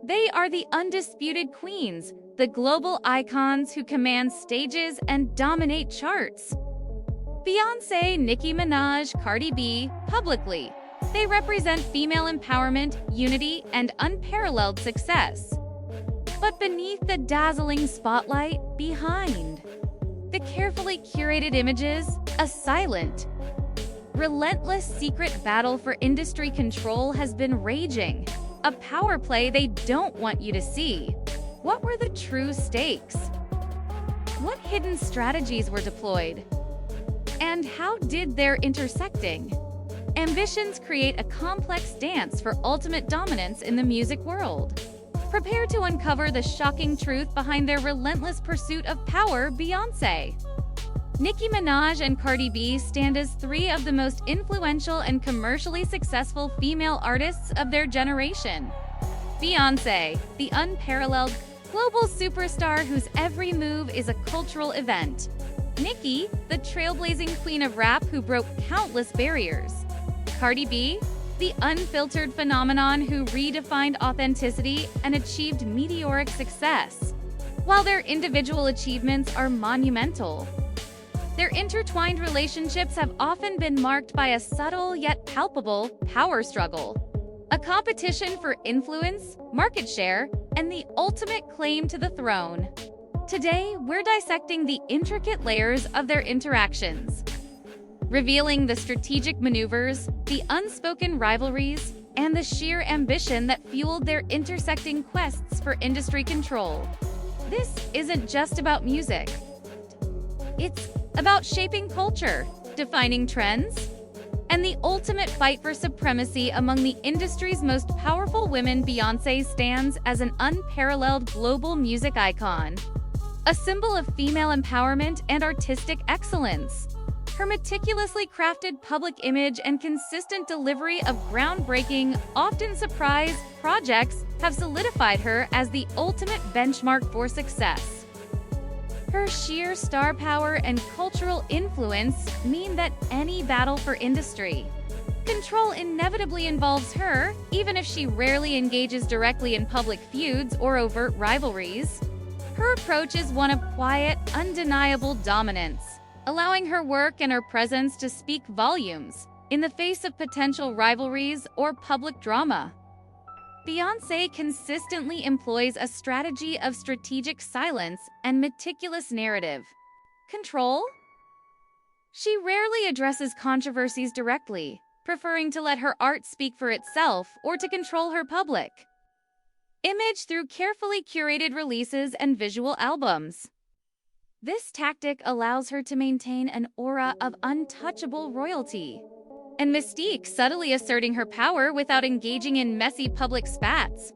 They are the undisputed queens, the global icons who command stages and dominate charts. Beyoncé, Nicki Minaj, Cardi B, publicly. They represent female empowerment, unity, and unparalleled success. But beneath the dazzling spotlight, behind the carefully curated images, a silent, relentless secret battle for industry control has been raging. A power play they don't want you to see. What were the true stakes? What hidden strategies were deployed? And how did their intersecting ambitions create a complex dance for ultimate dominance in the music world? Prepare to uncover the shocking truth behind their relentless pursuit of power. Beyoncé, Nicki Minaj, and Cardi B stand as three of the most influential and commercially successful female artists of their generation. Beyoncé, the unparalleled global superstar whose every move is a cultural event. Nicki, the trailblazing queen of rap who broke countless barriers. Cardi B, the unfiltered phenomenon who redefined authenticity and achieved meteoric success. While their individual achievements are monumental, their intertwined relationships have often been marked by a subtle yet palpable power struggle. A competition for influence, market share, and the ultimate claim to the throne. Today, we're dissecting the intricate layers of their interactions, revealing the strategic maneuvers, the unspoken rivalries, and the sheer ambition that fueled their intersecting quests for industry control. This isn't just about music. It's about shaping culture, defining trends, and the ultimate fight for supremacy among the industry's most powerful women. Beyoncé stands as an unparalleled global music icon, a symbol of female empowerment and artistic excellence. Her meticulously crafted public image and consistent delivery of groundbreaking, often surprise projects have solidified her as the ultimate benchmark for success. Her sheer star power and cultural influence mean that any battle for industry control inevitably involves her, even if she rarely engages directly in public feuds or overt rivalries. Her approach is one of quiet, undeniable dominance, allowing her work and her presence to speak volumes in the face of potential rivalries or public drama. Beyoncé consistently employs a strategy of strategic silence and meticulous narrative control. She rarely addresses controversies directly, preferring to let her art speak for itself or to control her public image through carefully curated releases and visual albums. This tactic allows her to maintain an aura of untouchable royalty and mystique, subtly asserting her power without engaging in messy public spats.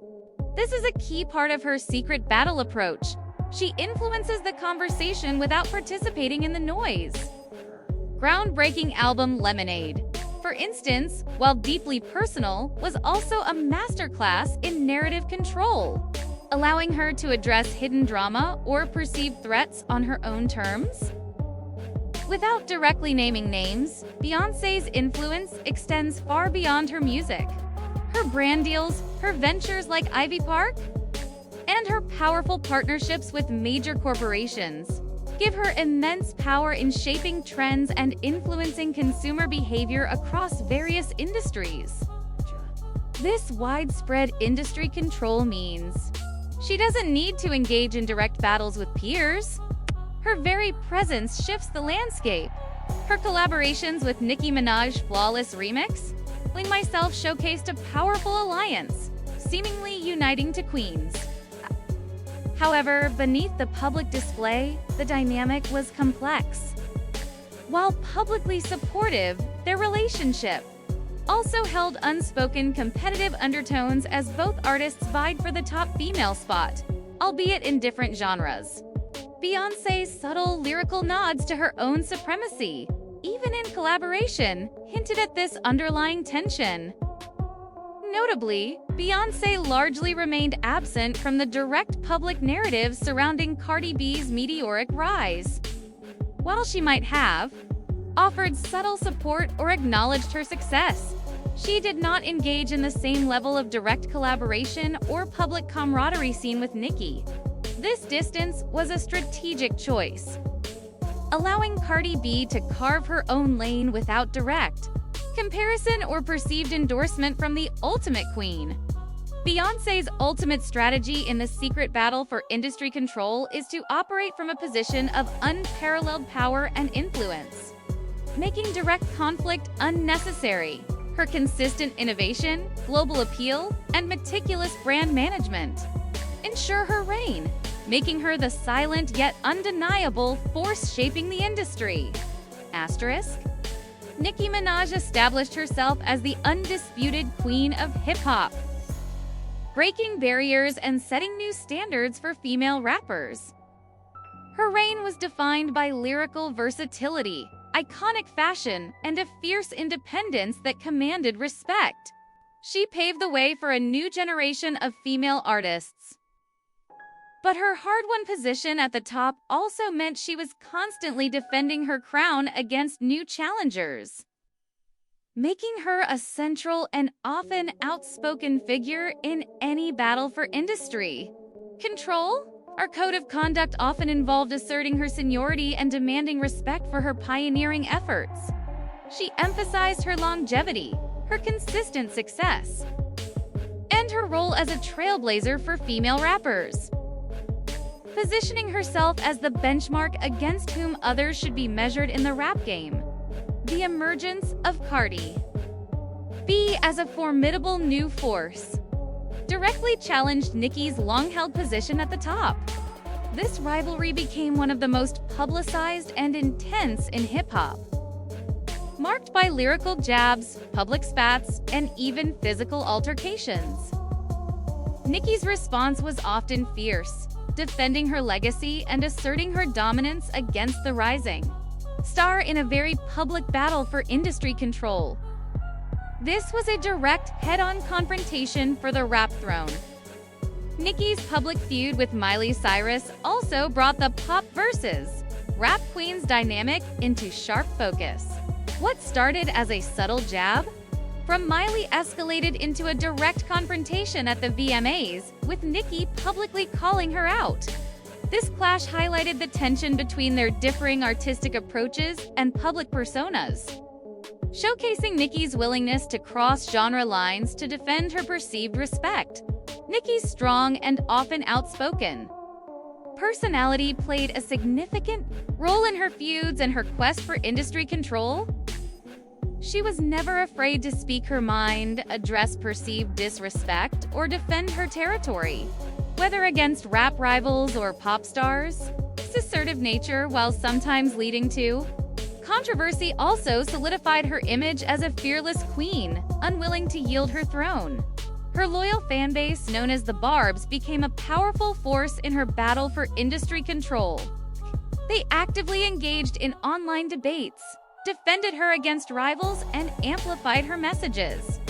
This is a key part of her secret battle approach. She influences the conversation without participating in the noise. Groundbreaking album Lemonade, for instance, while deeply personal, was also a masterclass in narrative control, allowing her to address hidden drama or perceived threats on her own terms. Without directly naming names, Beyoncé's influence extends far beyond her music. Her brand deals, her ventures like Ivy Park, and her powerful partnerships with major corporations give her immense power in shaping trends and influencing consumer behavior across various industries. This widespread industry control means she doesn't need to engage in direct battles with peers. Her very presence shifts the landscape. Her collaborations with Nicki Minaj Flawless Remix, Ling Myself showcased a powerful alliance, seemingly uniting two queens. However, beneath the public display, the dynamic was complex. While publicly supportive, their relationship also held unspoken competitive undertones as both artists vied for the top female spot, albeit in different genres. Beyoncé's subtle lyrical nods to her own supremacy, even in collaboration, hinted at this underlying tension. Notably, Beyoncé largely remained absent from the direct public narrative surrounding Cardi B's meteoric rise. While she might have offered subtle support or acknowledged her success, She did not engage in the same level of direct collaboration or public camaraderie seen with Nicki. This distance was a strategic choice, allowing Cardi B to carve her own lane without direct comparison or perceived endorsement from the ultimate queen. Beyoncé's ultimate strategy in the secret battle for industry control is to operate from a position of unparalleled power and influence, making direct conflict unnecessary. Her consistent innovation, global appeal, and meticulous brand management ensure her reign, making her the silent yet undeniable force shaping the industry. Asterisk. Nicki Minaj established herself as the undisputed queen of hip-hop, breaking barriers and setting new standards for female rappers. Her reign was defined by lyrical versatility, iconic fashion, and a fierce independence that commanded respect. She paved the way for a new generation of female artists. But her hard-won position at the top also meant she was constantly defending her crown against new challengers, making her a central and often outspoken figure in any battle for industry control. Her code of conduct often involved asserting her seniority and demanding respect for her pioneering efforts. She emphasized her longevity, her consistent success, and her role as a trailblazer for female rappers, positioning herself as the benchmark against whom others should be measured in the rap game. The emergence of Cardi B as a formidable new force directly challenged Nicki's long-held position at the top. This rivalry became one of the most publicized and intense in hip-hop, marked by lyrical jabs, public spats, and even physical altercations. Nicki's response was often fierce, defending her legacy and asserting her dominance against the rising star in a very public battle for industry control. This was a direct, head-on confrontation for the rap throne. Nicki's public feud with Miley Cyrus also brought the pop versus rap queens dynamic into sharp focus. What started as a subtle jab from Miley escalated into a direct confrontation at the VMAs, with Nicki publicly calling her out. This clash highlighted the tension between their differing artistic approaches and public personas, showcasing Nicki's willingness to cross genre lines to defend her perceived respect. Nicki's strong and often outspoken personality played a significant role in her feuds and her quest for industry control. She was never afraid to speak her mind, address perceived disrespect, or defend her territory, whether against rap rivals or pop stars. This assertive nature, while sometimes leading to controversy, also solidified her image as a fearless queen, unwilling to yield her throne. Her loyal fanbase, known as the Barbs, became a powerful force in her battle for industry control. They actively engaged in online debates, defended her against rivals, and amplified her messages.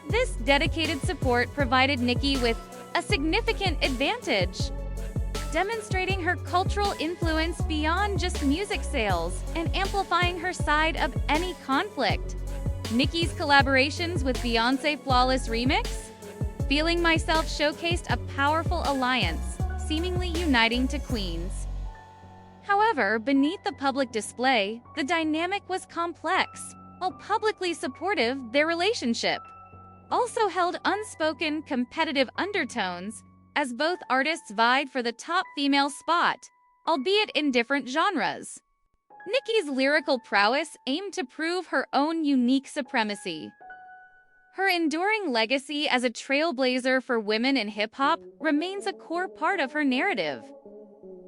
This dedicated support provided Nicki with a significant advantage, demonstrating her cultural influence beyond just music sales and amplifying her side of any conflict. Nicki's collaborations with Beyonce Flawless Remix, Feeling Myself showcased a powerful alliance, seemingly uniting two queens. However, beneath the public display, the dynamic was complex. While publicly supportive, their relationship also held unspoken competitive undertones, as both artists vied for the top female spot, albeit in different genres. Nicki's lyrical prowess aimed to prove her own unique supremacy. Her enduring legacy as a trailblazer for women in hip-hop remains a core part of her narrative,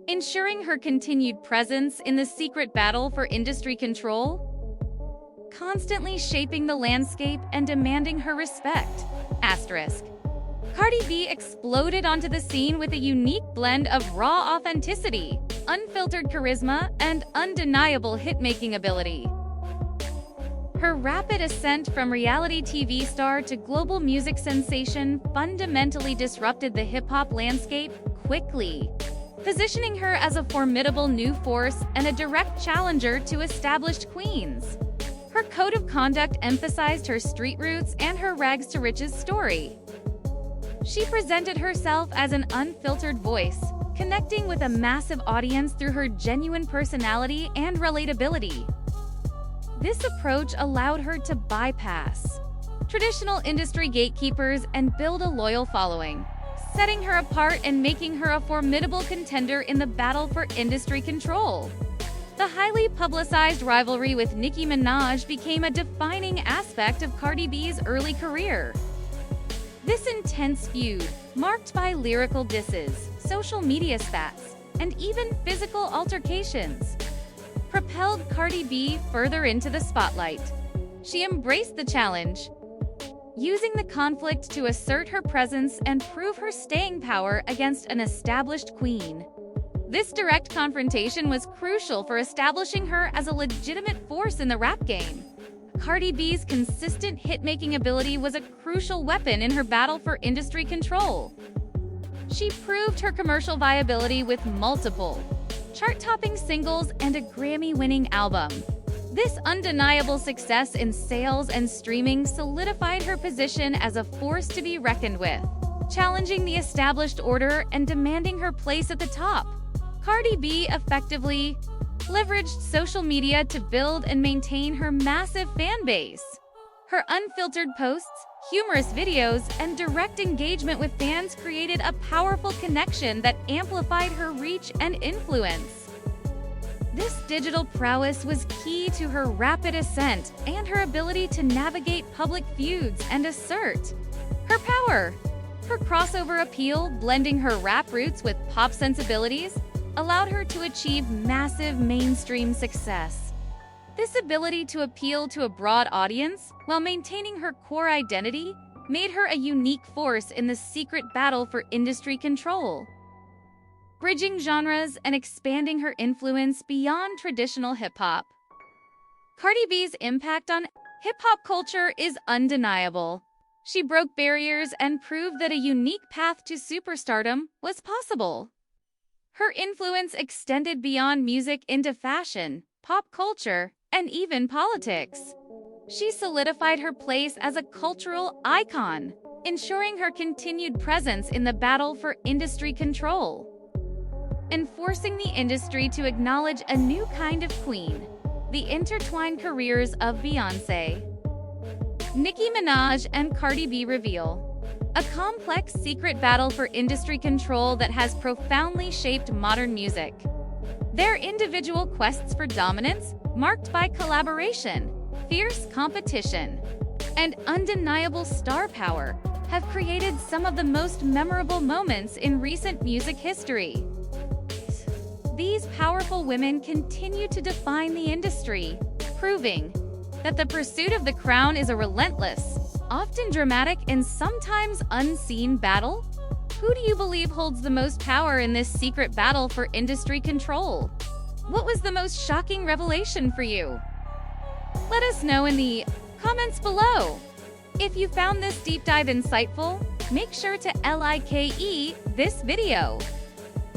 ensuring her continued presence in the secret battle for industry control, constantly shaping the landscape and demanding her respect. Asterisk. Cardi B exploded onto the scene with a unique blend of raw authenticity, unfiltered charisma, and undeniable hit-making ability. Her rapid ascent from reality TV star to global music sensation fundamentally disrupted the hip-hop landscape quickly, positioning her as a formidable new force and a direct challenger to established queens. Her Her code of conduct emphasized her street roots and her rags to riches story. She presented herself as an unfiltered voice, connecting with a massive audience through her genuine personality and relatability. This approach allowed her to bypass traditional industry gatekeepers and build a loyal following, setting her apart and making her a formidable contender in the battle for industry control. The highly publicized rivalry with Nicki Minaj became a defining aspect of Cardi B's early career. This intense feud, marked by lyrical disses, social media spats, and even physical altercations, propelled Cardi B further into the spotlight. She embraced the challenge, using the conflict to assert her presence and prove her staying power against an established queen. This direct confrontation was crucial for establishing her as a legitimate force in the rap game. Cardi B's consistent hit-making ability was a crucial weapon in her battle for industry control. She proved her commercial viability with multiple chart-topping singles and a Grammy-winning album. This undeniable success in sales and streaming solidified her position as a force to be reckoned with, challenging the established order and demanding her place at the top. Cardi B effectively leveraged social media to build and maintain her massive fan base. Her unfiltered posts, humorous videos, and direct engagement with fans created a powerful connection that amplified her reach and influence. This digital prowess was key to her rapid ascent and her ability to navigate public feuds and assert her power. Her crossover appeal, blending her rap roots with pop sensibilities, allowed her to achieve massive mainstream success. This ability to appeal to a broad audience while maintaining her core identity made her a unique force in the secret battle for industry control, bridging genres and expanding her influence beyond traditional hip-hop. Cardi B's impact on hip-hop culture is undeniable. She broke barriers and proved that a unique path to superstardom was possible. Her influence extended beyond music into fashion, pop culture, and even politics. She solidified her place as a cultural icon, ensuring her continued presence in the battle for industry control, and forcing the industry to acknowledge a new kind of queen: the intertwined careers of Beyonce, Nicki Minaj, and Cardi B reveal a complex secret battle for industry control that has profoundly shaped modern music. Their individual quests for dominance, marked by collaboration, fierce competition, and undeniable star power, have created some of the most memorable moments in recent music history. These powerful women continue to define the industry, proving that the pursuit of the crown is a relentless, often dramatic, and sometimes unseen battle. Who do you believe holds the most power in this secret battle for industry control? What was the most shocking revelation for you? Let us know in the comments below. If you found this deep dive insightful, make sure to like this video.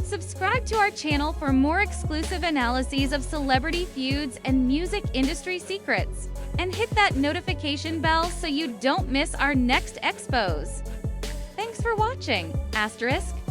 Subscribe to our channel for more exclusive analyses of celebrity feuds and music industry secrets. And hit that notification bell so you don't miss our next expos. Thanks for watching, *.